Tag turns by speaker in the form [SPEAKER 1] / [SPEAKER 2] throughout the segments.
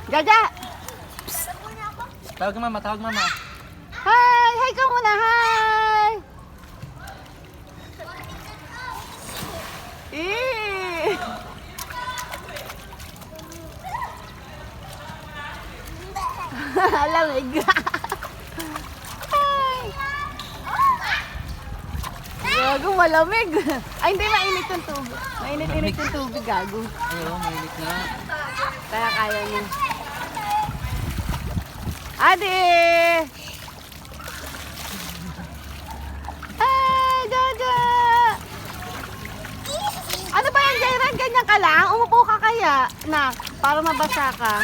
[SPEAKER 1] Jaja!
[SPEAKER 2] Tawag mama, tawag mama.
[SPEAKER 1] Hi! Hi ka muna! Hi! Eh! Lamig. Hi! Gago, malamig. Ay, hindi, mainit yung tubig. Mainit-init yung tubig, gago.
[SPEAKER 2] Ayaw, mainit na.
[SPEAKER 1] Kaya kaya niya. Adi! Ay, Jaja! Ano ba yan, Jairan? Ganyan ka lang? Umupo ka kaya, nak, para mabasa ka.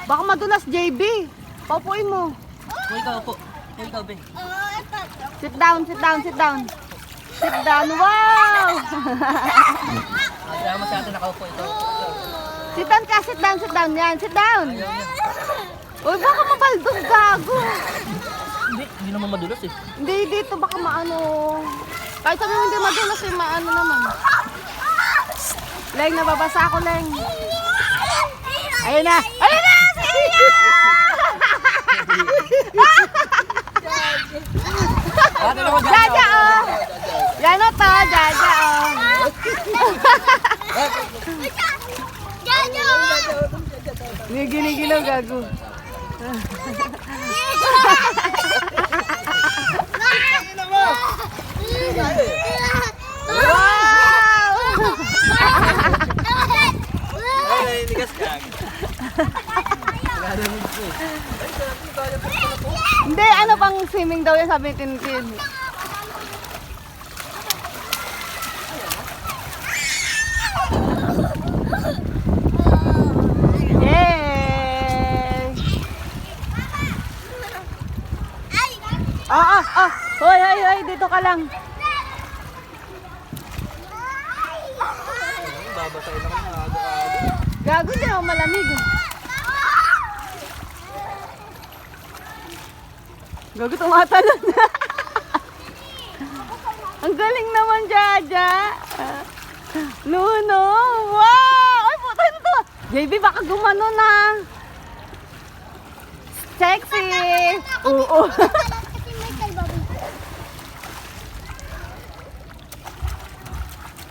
[SPEAKER 1] Baka madulas, JB. Paupuin mo.
[SPEAKER 2] Uy, ikaw po. Uy, ikaw, be.
[SPEAKER 1] Sit down, sit down, sit down. Sit down, wow!
[SPEAKER 2] Ayaw mo sa atin nakaupo ito.
[SPEAKER 1] Sit down ka, sit down, sit down. Yan, sit down.
[SPEAKER 2] Ayaw niya.
[SPEAKER 1] Uy, baka mabaldog, gago.
[SPEAKER 2] Hindi naman madulas eh.
[SPEAKER 1] Hindi, dito baka maano. Kahit sabi mo hindi madulas, eh, maano naman. Leng, nababasa ako, Leng. Ayun na! Ayun na! Jaja, oh! Yan o to, Jaja, oh! Ginigilaw, gago.
[SPEAKER 2] Ay, ligas ka.
[SPEAKER 1] Hindi, ano pang swimming daw yan, sabi ni Tintin. Yay! Hoy, hoy, hoy, dito ka lang.
[SPEAKER 2] Babasay na kami aga-aga.
[SPEAKER 1] Gago, di ako malamig. Gago, tumatalon na. Ang galing naman, Jaja. Nuno. Wow! Ay, puta na to. JB, baka gumano na. Sexy. Oo.